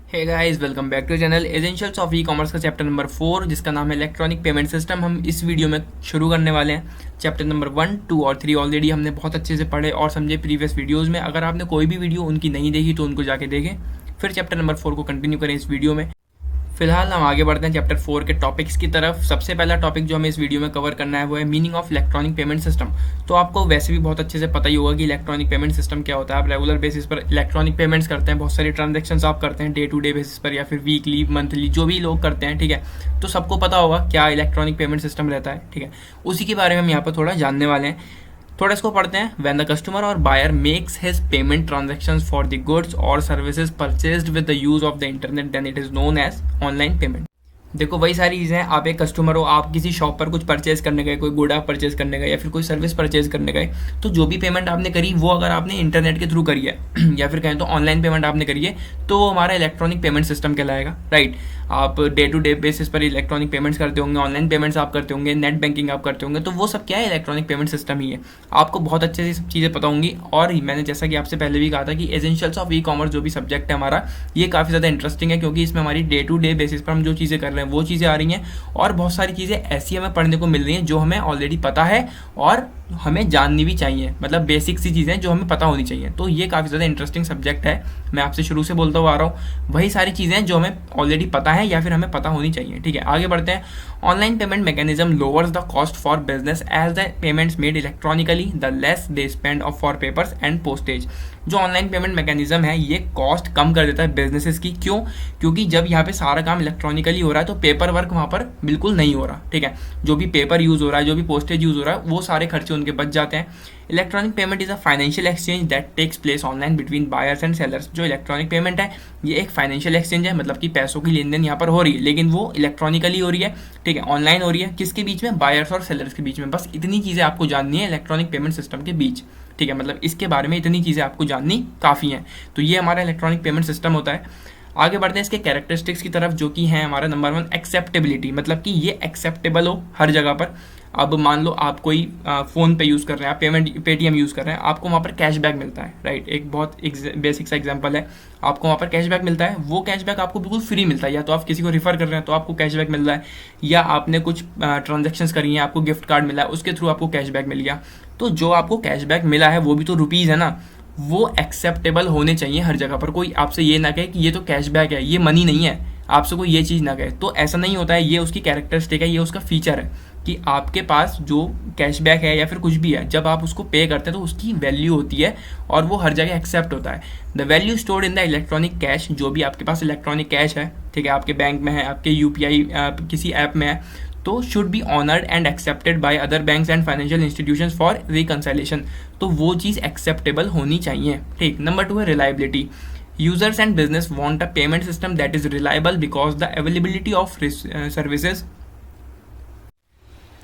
Hey guys, welcome back to channel essentials of e commerce का chapter number 4 जिसका नाम है इलेक्ट्रॉनिक पेमेंट सिस्टम। हम इस वीडियो में शुरू करने वाले हैं। चैप्टर नंबर 1, 2 और 3 ऑलरेडी हमने बहुत अच्छे से पढ़े और समझे प्रीवियस वीडियोस में। अगर आपने कोई भी वीडियो उनकी नहीं देखी तो उनको जाके देखें, फिर चैप्टर नंबर 4 को कंटिन्यू करें इस वीडियो में। फिलहाल हम आगे बढ़ते हैं चैप्टर 4 के टॉपिक्स की तरफ। सबसे पहला टॉपिक जो हमें इस वीडियो में कवर करना है वो है meaning of electronic payment system. तो आपको वैसे भी बहुत अच्छे से पता ही होगा कि इलेक्ट्रॉनिक पेमेंट सिस्टम क्या होता है। आप रेगुलर बेसिस पर इलेक्ट्रॉनिक पेमेंट्स करते हैं, बहुत सारी ट्रांजेक्शन्स आप करते हैं डे टू डे बेसिस पर या फिर वीकली मंथली जो भी लोग करते हैं, ठीक है। तो सबको पता होगा क्या इलेक्ट्रॉनिक पेमेंट सिस्टम रहता है, ठीक है। उसी के बारे में हम यहाँ पर थोड़ा जानने वाले हैं। थोड़ा इसको पढ़ते हैं। व्हेन द कस्टमर और buyer makes his payment transactions for the goods और services purchased with the use of the internet then it is known as online payment. देखो वही सारी चीज़ें हैं। आप एक कस्टमर हो, आप किसी शॉप पर कुछ परचेज करने गए, कोई गुड आप परचेज करने गए या फिर कोई सर्विस परचेज करने गए, तो जो भी पेमेंट आपने करी वो अगर आपने इंटरनेट के थ्रू करी है या फिर कहें तो ऑनलाइन पेमेंट आपने करी है तो वो हमारा इलेक्ट्रॉनिक पेमेंट सिस्टम कहलाएगा, राइट। आप डे टू डे बेसिस पर इलेक्ट्रॉनिक पेमेंट्स करते होंगे, ऑनलाइन पेमेंट्स आप करते होंगे, नेट बैंकिंग आप करते होंगे, तो वो सब क्या है, इलेक्ट्रॉनिक पेमेंट सिस्टम ही है। आपको बहुत अच्छे से सब चीज़ें पता होंगी। और मैंने जैसा कि आपसे पहले भी कहा था कि एसेंशियल्स ऑफ ई कॉमर्स जो भी सब्जेक्ट है हमारा, ये काफ़ी ज़्यादा इंटरेस्टिंग है क्योंकि इसमें हमारी डे टू डे बेसिस पर हम जो चीज़ें कर रहे हैं वो चीज़ें आ रही हैं और बहुत सारी चीज़ें ऐसी हमें पढ़ने को मिल रही हैं जो हमें ऑलरेडी पता है और हमें जाननी भी चाहिए। मतलब बेसिक सी चीज़ें जो हमें पता होनी चाहिए। तो ये काफ़ी ज़्यादा इंटरेस्टिंग सब्जेक्ट है। मैं आपसे शुरू से बोलता हुआ आ रहा हूँ, वही सारी चीज़ें जो हमें ऑलरेडी पता है या फिर हमें पता होनी चाहिए, ठीक है। आगे बढ़ते हैं। Online payment mechanism lowers the cost for business as the payments made electronically the less they spend of for papers and postage. जो ऑनलाइन पेमेंट मैकेनिज्म है ये कॉस्ट कम कर देता है बिजनेसेस की। क्यों? क्योंकि जब यहाँ पे सारा काम इलेक्ट्रॉनिकली हो रहा है तो पेपर वर्क वहाँ पर बिल्कुल नहीं हो रहा, ठीक है। जो भी पेपर यूज़ हो रहा है, जो भी पोस्टेज यूज़ हो रहा है, वो सारे खर्चे उनके बच जाते हैं। Electronic payment is a financial exchange that takes place online between buyers and sellers. जो इलेक्ट्रॉनिक पेमेंट है ये एक फाइनेंशियल एक्सचेंज है, मतलब कि पैसों की लेन देन यहाँ पर हो रही है, लेकिन वो इलेक्ट्रॉनिकली हो रही है, ठीक है, ऑनलाइन हो रही है। किसके बीच में? बायर्स और सेलर्स के बीच में। बस इतनी चीज़ें आपको जाननी है इलेक्ट्रॉनिक पेमेंट सिस्टम के बीच, ठीक है। मतलब इसके बारे में इतनी चीज़ें आपको जाननी काफ़ी हैं। तो ये हमारा इलेक्ट्रॉनिक पेमेंट सिस्टम होता है। आगे बढ़ते हैं इसके कैरेक्टरिस्टिक्स की तरफ, जो कि है हमारा नंबर 1 एक्सेप्टेबिलिटी। मतलब कि ये एक्सेप्टेबल हो हर जगह पर। अब मान लो आप कोई फ़ोन पे यूज़ कर रहे हैं, आप पेटीएम यूज़ कर रहे हैं, आपको वहाँ पर कैशबैक मिलता है, राइट। एक बहुत बेसिक सा एग्जांपल है, आपको वहाँ पर कैशबैक मिलता है। वो कैशबैक आपको बिल्कुल फ्री मिलता है। या तो आप किसी को रिफ़र कर रहे हैं तो आपको कैशबैक मिल रहा है, या आपने कुछ ट्रांजेक्शन्स करी हैं, आपको गिफ्ट कार्ड मिला है, उसके थ्रू आपको कैशबैक मिल गया। तो जो आपको कैशबैक मिला है वो भी तो रुपीज़ है ना, वो एक्सेप्टेबल होने चाहिए हर जगह पर। कोई आपसे ये ना कहे कि ये तो कैशबैक है, ये मनी नहीं है, आपसे कोई ये चीज़ ना कहे, तो ऐसा नहीं होता है। ये उसकी कैरेक्टरिस्टिक है, ये उसका फीचर है कि आपके पास जो कैशबैक है या फिर कुछ भी है, जब आप उसको पे करते हैं तो उसकी वैल्यू होती है और वो हर जगह एक्सेप्ट होता है। The value stored in the electronic cash, जो भी आपके पास इलेक्ट्रॉनिक कैश है, ठीक है, आपके बैंक में है, आपके यूपीआई किसी ऐप में है, तो should be honoured and accepted by other banks and financial institutions for reconciliation. तो वो चीज़ एक्सेप्टेबल होनी चाहिए, ठीक। नंबर 2 है reliability. Users and business want a payment system that is reliable because the availability of services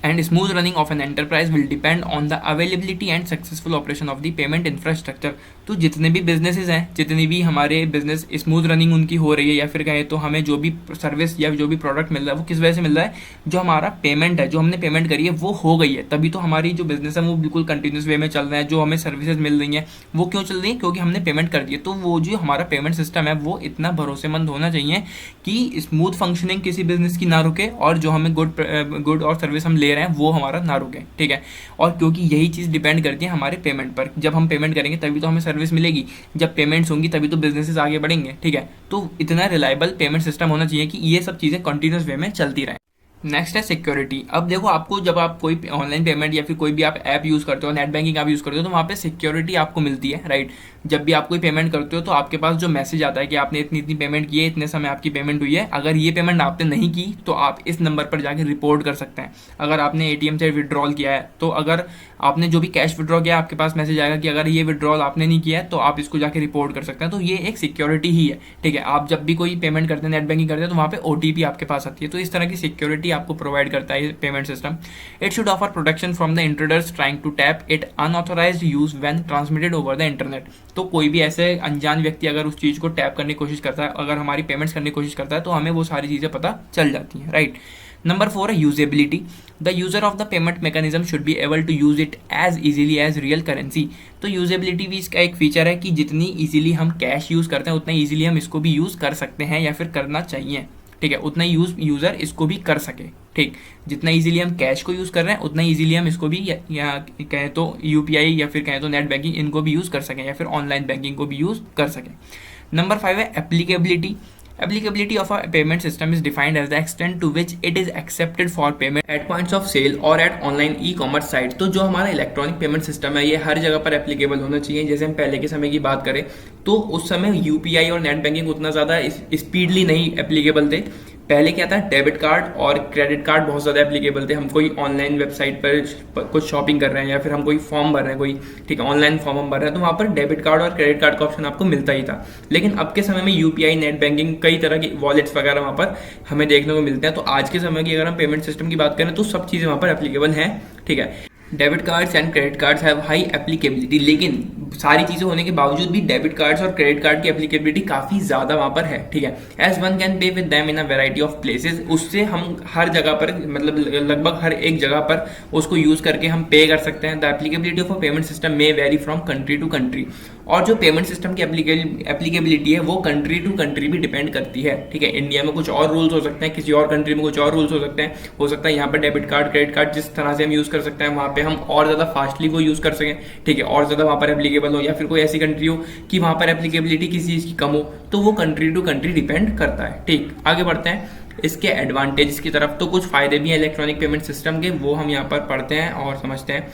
and smooth running of an enterprise will depend on the availability and successful operation of the payment infrastructure। तो जितने भी businesses हैं, जितनी भी हमारे business smooth running उनकी हो रही है, या फिर कहें तो हमें जो भी सर्विस या जो भी प्रोडक्ट मिल रहा है वो किस वजह से मिल रहा है, जो हमारा पेमेंट है, जो हमने पेमेंट करी है वो हो गई है, तभी तो हमारी जो बिजनेस है वो बिल्कुल कंटिन्यूस वे में चल रहा है। जो हमें सर्विसेज मिल रही हैं वो क्यों चल रही है? क्योंकि हमने पेमेंट कर दी है। तो वो जो हमारा पेमेंट सिस्टम है वो इतना भरोसेमंद होना चाहिए कि स्मूथ फंक्शनिंग किसी बिजनेस की ना रुके और जो हमें गुड और सर्विस हम ले रहे हैं वो हमारा ना रुके, ठीक है। और क्योंकि यही चीज़ डिपेंड करती है हमारे पेमेंट पर। जब हम पेमेंट करेंगे तभी तो हमें सर्विस मिलेगी, जब पेमेंट्स होंगी तभी तो बिजनेसेस आगे बढ़ेंगे, ठीक है। तो इतना रिलायबल पेमेंट सिस्टम होना चाहिए कि ये सब चीज़ें कंटिन्यूस वे में चलती रहें। नेक्स्ट है सिक्योरिटी। अब देखो, आपको जब आप कोई ऑनलाइन पेमेंट या फिर कोई भी आप ऐप यूज़ करते हो, नेट बैंकिंग आप यूज़ करते हो, तो वहाँ पे सिक्योरिटी आपको मिलती है, राइट। जब भी आप कोई पेमेंट करते हो तो आपके पास जो मैसेज आता है कि आपने इतनी इतनी पेमेंट की है, इतने समय आपकी पेमेंट हुई है। अगर ये पेमेंट आपने नहीं की तो आप इस नंबर पर जाके रिपोर्ट कर सकते हैं। अगर आपने एटीएम से विड्रॉल किया है तो अगर आपने जो भी कैश विड्रॉ किया आपके पास मैसेज आएगा कि अगर ये विड्रॉल आपने नहीं किया है तो आप इसको जाके रिपोर्ट कर सकते हैं। तो ये एक सिक्योरिटी ही है, ठीक है। आप जब भी कोई पेमेंट करते हैं, नेट बैंकिंग करते हैं, तो वहाँ पे ओटीपी आपके पास आती है। तो इस तरह की सिक्योरिटी आपको प्रोवाइड करता है payment system. It should offer protection from the intruders trying to tap it unauthorised use when transmitted over the internet. तो कोई भी ऐसे अनजान व्यक्ति अगर उस चीज़ को टैप करने की कोशिश करता है, अगर हमारी पेमेंट्स करने की कोशिश करता है, तो हमें वो सारी चीज़ें पता चल जाती हैं, राइट। नंबर 4 है usability. The user of the payment mechanism should be able to use it as easily as real currency. तो यूजेबिलिटी भी इसका एक फीचर है कि जितनी इजीली हम कैश यूज़ करते हैं उतना इजीली हम इसको भी यूज़ कर सकते हैं या फिर करना चाहिए, ठीक है, उतना यूज़र इसको भी कर सके, ठीक। जितना इजीली हम कैश को यूज़ कर रहे हैं उतना इजीली हम इसको भी या कहें तो यूपीआई या फिर कहें तो नेट बैंकिंग इनको भी यूज़ कर सकें या फिर ऑनलाइन बैंकिंग को भी यूज़ कर सकें। नंबर 5 है applicability. Applicability of a payment system is defined as the extent to which it is accepted for payment at points of sale or at online e-commerce sites। तो जो हमारा electronic payment system है ये हर जगह पर applicable होना चाहिए। जैसे हम पहले के समय की बात करें तो उस समय यूपीआई और नेट बैंकिंग उतना ज़्यादा स्पीडली नहीं एप्लीकेबल थे। पहले क्या था, डेबिट कार्ड और क्रेडिट कार्ड बहुत ज़्यादा एप्लीकेबल थे। हम कोई ऑनलाइन वेबसाइट पर कुछ शॉपिंग कर रहे हैं या फिर हम कोई फॉर्म भर रहे हैं, कोई ठीक है ऑनलाइन फॉर्म हम भर रहे हैं, तो वहाँ पर डेबिट कार्ड और क्रेडिट कार्ड का ऑप्शन आपको मिलता ही था। लेकिन अब के समय में यूपीआई, नेट बैंकिंग, कई तरह की वॉलेट्स वगैरह वहाँ पर हमें देखने को मिलते हैं। तो आज के समय की अगर हम पेमेंट सिस्टम की बात करें तो सब चीज़ें वहाँ पर एप्लीकेबल हैं, ठीक है। Debit cards and credit cards have high applicability, लेकिन सारी चीज़ें होने के बावजूद भी डेबिट कार्ड्स और क्रेडिट कार्ड की एप्लीकेबिलिटी काफ़ी ज़्यादा वहाँ पर है, ठीक है। As one can pay with them in a variety of places, उससे हम हर जगह पर मतलब लगभग हर एक जगह पर उसको यूज़ करके हम पे कर सकते हैं। The applicability of a payment system may vary from country to country, और जो पेमेंट सिस्टम की एप्लीकेबिलिटी है वो कंट्री टू कंट्री भी डिपेंड करती है, ठीक है। इंडिया में कुछ और रूल्स हो सकते हैं, किसी और कंट्री में कुछ और रूल्स हो सकते हैं। हो सकता है यहाँ पर डेबिट कार्ड, क्रेडिट कार्ड जिस तरह से हम यूज़ कर सकते हैं वहाँ पे हम और ज़्यादा फास्टली वो यूज़ कर सकें, ठीक है, और ज़्यादा वहाँ पर एप्लीकेबल हो, या फिर कोई ऐसी कंट्री हो कि वहाँ पर एप्लीकेबिलिटी किसी चीज़ की कम हो, तो वो कंट्री टू कंट्री डिपेंड करता है, ठीक। आगे बढ़ते हैं इसके एडवांटेज की तरफ। तो कुछ फायदे भी हैं इलेक्ट्रॉनिक पेमेंट सिस्टम के, वो हम यहाँ पर पढ़ते हैं और समझते हैं।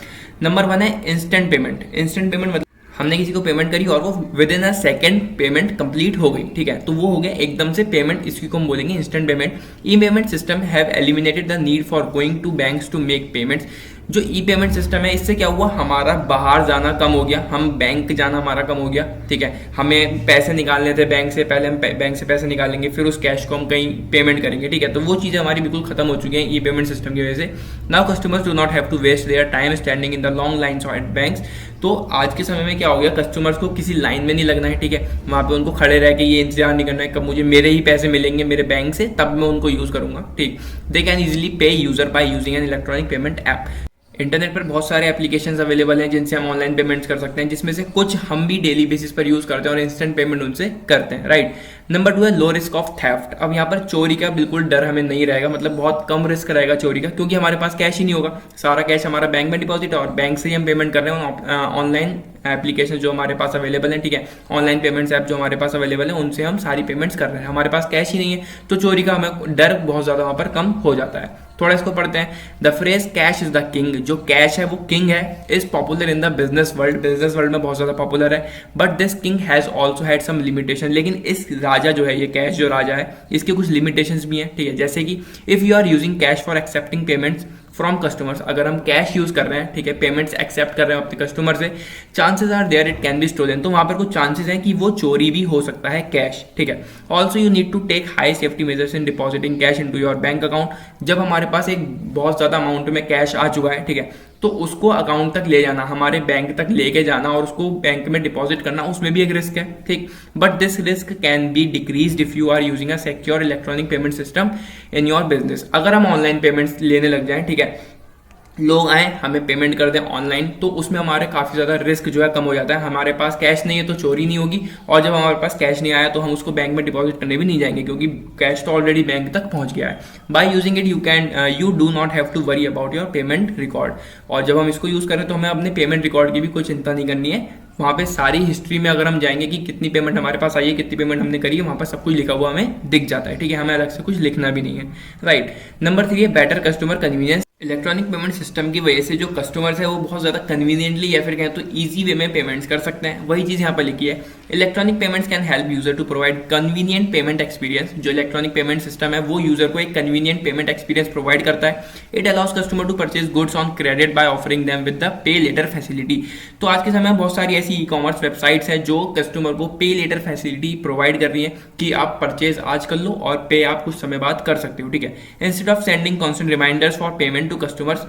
नंबर 1 है इंस्टेंट पेमेंट। इंस्टेंट पेमेंट मतलब हमने किसी को पेमेंट करी और वो with in a second payment complete हो गई, ठीक है, तो वो हो गया एकदम से पेमेंट, इसकी को हम बोलेंगे instant payment. E payment system have eliminated the need for going to banks to make payments. जो ई पेमेंट सिस्टम है इससे क्या हुआ, हमारा बाहर जाना कम हो गया, हम बैंक जाना हमारा कम हो गया, ठीक है। हमें पैसे निकालने थे बैंक से, पहले हम बैंक से पैसे निकालेंगे फिर उस कैश को हम कहीं पेमेंट करेंगे, ठीक है, तो वो चीज़ें हमारी बिल्कुल खत्म हो चुकी हैं ई पेमेंट सिस्टम की वजह से। Now customers do not have to waste their time standing in the long lines at banks. तो आज के समय में क्या हो गया, कस्टमर्स को किसी लाइन में नहीं लगना है, ठीक है, वहाँ पे उनको खड़े रह के ये इंतजार नहीं करना है कब मुझे मेरे ही पैसे मिलेंगे मेरे बैंक से, तब मैं उनको यूज़ करूँगा, ठीक। दे कैन इजिली पे user by using an electronic payment app. Internet पर बहुत सारे एप्लीकेशंस अवेलेबल हैं जिनसे हम ऑनलाइन पेमेंट्स कर सकते हैं, जिसमें से कुछ हम भी डेली बेसिस पर यूज़ करते हैं और इंस्टेंट पेमेंट उनसे करते हैं, राइट। नंबर 2 है लो रिस्क ऑफ थेफ्ट। अब यहाँ पर चोरी का बिल्कुल डर हमें नहीं रहेगा, मतलब बहुत कम रिस्क रहेगा चोरी का, क्योंकि हमारे पास कैश ही नहीं होगा, सारा कैश हमारा बैंक में डिपॉजिट है और बैंक से ही हम पेमेंट कर रहे हैं। ऑनलाइन एप्लीकेशन जो हमारे पास अवेलेबल है, ठीक है, ऑनलाइन पेमेंट्स ऐप जो हमारे पास अवेलेबल है उनसे हम सारी पेमेंट्स कर रहे हैं, हमारे पास कैश ही नहीं है, तो चोरी का हमें डर बहुत ज़्यादा वहाँ पर कम हो जाता है। थोड़ा इसको पढ़ते हैं। The phrase cash is the king, जो कैश है वो किंग है, is popular in the business world, business world में बहुत ज़्यादा पॉपुलर है। But this king has also had some limitation, लेकिन इस राजा जो है, ये कैश जो राजा है, इसके कुछ लिमिटेशंस भी हैं, ठीक है, जैसे कि if you are using cash for accepting payments from customers, अगर हम कैश यूज कर रहे हैं, ठीक है, पेमेंट्स एक्सेप्ट कर रहे हैं अपने कस्टमर से, chances are there it can be stolen, तो वहां पर कुछ चांसेस हैं कि वो चोरी भी हो सकता है कैश, ठीक है। Also you need to take high safety measures in depositing cash into your bank account. जब हमारे पास एक बहुत ज्यादा अमाउंट में कैश आ चुका है, ठीक है, तो उसको अकाउंट तक ले जाना, हमारे बैंक तक लेके जाना और उसको बैंक में डिपॉजिट करना, उसमें भी एक रिस्क है, ठीक। But this risk can be decreased if you are using a secure electronic payment system in your business. अगर हम ऑनलाइन पेमेंट्स लेने लग जाएं, ठीक है, लोग आए हमें पेमेंट कर दें ऑनलाइन, तो उसमें हमारे काफ़ी ज़्यादा रिस्क जो है कम हो जाता है। हमारे पास कैश नहीं है तो चोरी नहीं होगी, और जब हमारे पास कैश नहीं आया तो हम उसको बैंक में डिपॉजिट करने भी नहीं जाएंगे, क्योंकि कैश तो ऑलरेडी बैंक तक पहुंच गया है। By using it you do not have to worry about your payment record, और जब हम इसको यूज़ करें तो हमें अपने पेमेंट रिकॉर्ड की भी कोई चिंता नहीं करनी है। वहाँ पे सारी हिस्ट्री में अगर हम जाएंगे कि कितनी पेमेंट हमारे पास आई है, कितनी पेमेंट हमने करी है, वहाँ पर सब कुछ लिखा हुआ हमें दिख जाता है, ठीक है, हमें अलग से कुछ लिखना भी नहीं है, राइट। नंबर 3 है better customer convenience. Electronic payment system की वजह से जो कस्टमर्स है वो बहुत ज़्यादा कन्वीनियंटली या फिर कहें तो ईजी वे में पेमेंट्स कर सकते हैं, वही चीज़ यहाँ पर लिखी है। Electronic payments can help user to provide convenient payment experience. जो इलेक्ट्रॉनिक पेमेंट सिस्टम है वो यूजर को एक कन्वीनियंट पेमेंट एक्सपीरियंस प्रोवाइड करता है। It allows customer to purchase goods on credit by offering them with the pay later facility. तो आज के समय में बहुत सारी ऐसी ई कॉमर्स वेबसाइट्स हैं जो कस्टमर को पे लेटर फैसिलिटी प्रोवाइड कर रही है कि आप परचेज आज कर लो और पे आप कुछ समय बाद कर सकते हो, ठीक है। Instead of sending constant reminders for payment to customers,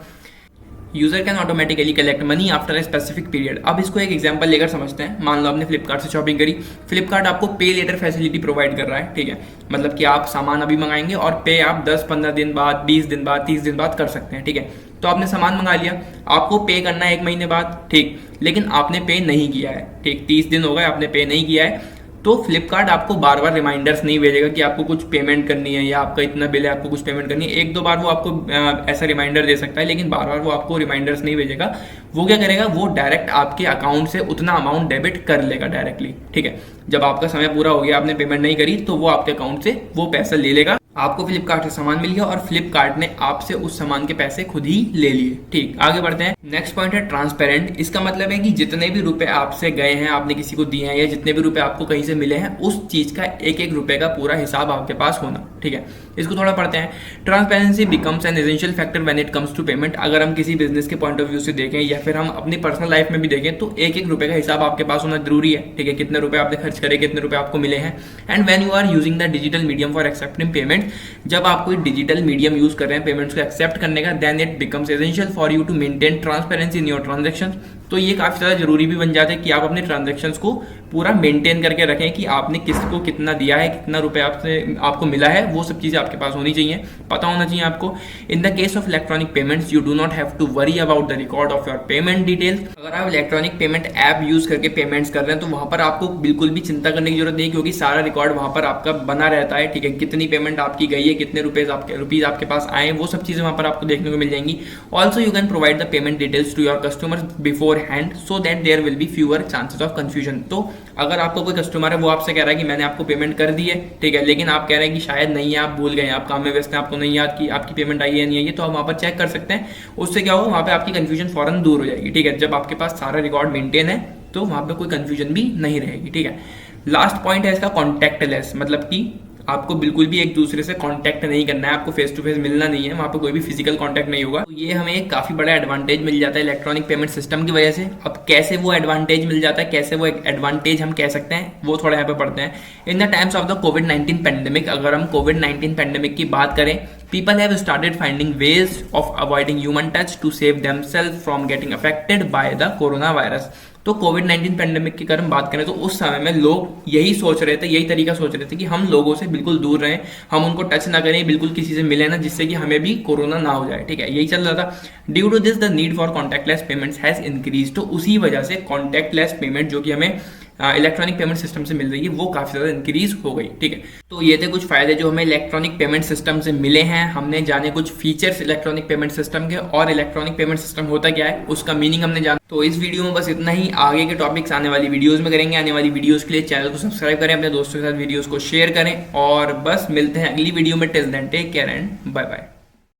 user can automatically collect money after a specific period. अब इसको एक एग्जांपल लेकर समझते हैं। मान लो आपने फ्लिपकार्ट से शॉपिंग करी, फ्लिपकार्ट आपको पे लेटर फैसिलिटी प्रोवाइड कर रहा है, ठीक है, मतलब कि आप सामान अभी मंगाएंगे और पे आप 10-15 दिन बाद, 20 दिन बाद, 30 दिन बाद कर सकते हैं, ठीक है। तो आपने सामान मंगा लिया, आपको पे करना है 1 महीने बाद, ठीक, लेकिन आपने पे नहीं किया है, ठीक, 30 दिन हो गए आपने पे नहीं किया है, तो फ्लिपकार्ट आपको बार बार रिमाइंडर्स नहीं भेजेगा कि आपको कुछ पेमेंट करनी है या आपका इतना बिल है आपको कुछ पेमेंट करनी है। 1-2 बार वो आपको ऐसा रिमाइंडर दे सकता है, लेकिन बार बार वो आपको रिमाइंडर्स नहीं भेजेगा। वो क्या करेगा, वो डायरेक्ट आपके अकाउंट से उतना अमाउंट डेबिट कर लेगा डायरेक्टली, ठीक है। जब आपका समय पूरा हो गया, आपने पेमेंट नहीं करी, तो वो आपके अकाउंट से वो पैसा ले लेगा। आपको फ्लिपकार्ट से सामान मिल गया और फ्लिपकार्ट ने आपसे उस सामान के पैसे खुद ही ले लिए, ठीक। आगे बढ़ते हैं। नेक्स्ट पॉइंट है ट्रांसपेरेंट। इसका मतलब है कि जितने भी रुपए आपसे गए हैं, आपने किसी को दिए हैं, या जितने भी रुपए आपको कहीं से मिले हैं, उस चीज का एक एक रुपए का पूरा हिसाब आपके पास होना, ठीक है। इसको थोड़ा पढ़ते हैं। Transparency becomes an essential factor when it comes to payment. अगर हम किसी बिजनेस के पॉइंट ऑफ व्यू से देखें या फिर हम अपनी पर्सनल लाइफ में भी देखें, तो एक एक रुपए का हिसाब आपके पास होना जरूरी है, ठीक है। कितने रुपए आपने खर्च करे, कितने रुपए आपको मिले हैं। And when you are using the digital medium for accepting payment, जब आप कोई डिजिटल मीडियम यूज कर रहे हैं पेमेंट्स को एक्सेप्ट करने का, then it becomes essential for you to maintain transparency in your transaction. तो ये काफी ज्यादा जरूरी भी बन जाता है कि आप अपने ट्रांजेक्शन्स को पूरा मेंटेन करके रखें कि आपने किसको कितना दिया है, कितना रुपए आपको मिला है, वो सब चीजें आपके पास होनी चाहिए, पता होना चाहिए आपको। In the case of electronic payments you do not have to worry about the record of your payment details. अगर आप इलेक्ट्रॉनिक पेमेंट ऐप यूज करके पेमेंट्स कर रहे हैं, तो वहां पर आपको बिल्कुल भी चिंता करने की जरूरत नहीं, क्योंकि सारा रिकॉर्ड वहां पर आपका बना रहता है, ठीक है। कितनी पेमेंट आपकी गई है, कितने रुपीज आपके पास आए, वो सब चीजें वहां पर आपको देखने को मिल जाएंगी। Also you can provide the payment details to your customers beforehand so that there will be fewer chances of confusion. तो अगर आपको कोई कस्टमर है, वो आपसे कह रहा है कि मैंने आपको पेमेंट कर दी है, ठीक है, लेकिन आप कह रहे हैं कि शायद नहीं है, आप भूल गए, आप काम में व्यस्त हैं, आपको नहीं याद कि आपकी पेमेंट आई है नहीं आई है, तो आप वहां पर चेक कर सकते हैं। उससे क्या होगा, वहां पे आपकी कंफ्यूजन फौरन दूर हो जाएगी, ठीक है। जब आपके पास सारा रिकॉर्ड मेंटेन है, तो वहां पे कोई कंफ्यूजन भी नहीं रहेगी, ठीक है। लास्ट पॉइंट है इसका कॉन्टैक्टलेस, मतलब कि आपको बिल्कुल भी एक दूसरे से कांटेक्ट नहीं करना है, आपको फेस टू फेस मिलना नहीं है, वहां पे कोई भी फिजिकल कांटेक्ट नहीं होगा। तो ये हमें एक काफी बड़ा एडवांटेज मिल जाता है इलेक्ट्रॉनिक पेमेंट सिस्टम की वजह से। अब कैसे वो एडवांटेज मिल जाता है, कैसे वो एक एडवांटेज हम कह सकते हैं, वो थोड़ा यहाँ पे पढ़ते हैं। In the times of the covid pandemic, अगर हम कोविड-19 पेंडेमिक की बात करें, people have started finding ways of avoiding human touch to save themselves from getting affected by the coronavirus। तो कोविड-19 पेंडेमिक की अगर हम बात करें, तो उस समय में लोग यही सोच रहे थे, यही तरीका सोच रहे थे कि हम लोगों से बिल्कुल दूर रहें, हम उनको टच ना करें, बिल्कुल किसी से मिले ना, जिससे कि हमें भी कोरोना ना हो जाए, ठीक है। यही चल रहा था। Due to this the need for contactless payments has increase. तो उसी वजह से कॉन्टैक्टलेस पेमेंट जो कि हमें इलेक्ट्रॉनिक पेमेंट सिस्टम से मिल रही है, वो काफी ज्यादा इंक्रीज हो गई, ठीक है। तो ये थे कुछ फायदे जो हमें इलेक्ट्रॉनिक पेमेंट सिस्टम से मिले हैं। हमने जाने कुछ फीचर्स इलेक्ट्रॉनिक पेमेंट सिस्टम के, और इलेक्ट्रॉनिक पेमेंट सिस्टम होता क्या है, उसका मीनिंग हमने जाना। तो इस वीडियो में बस इतना ही। आगे के टॉपिक्स आने वाली वीडियोस में करेंगे। आने वाली वीडियोस के लिए चैनल को सब्सक्राइब करें, अपने दोस्तों के साथ वीडियोस को शेयर करें, और बस मिलते हैं अगली वीडियो में। Till then take care and bye bye.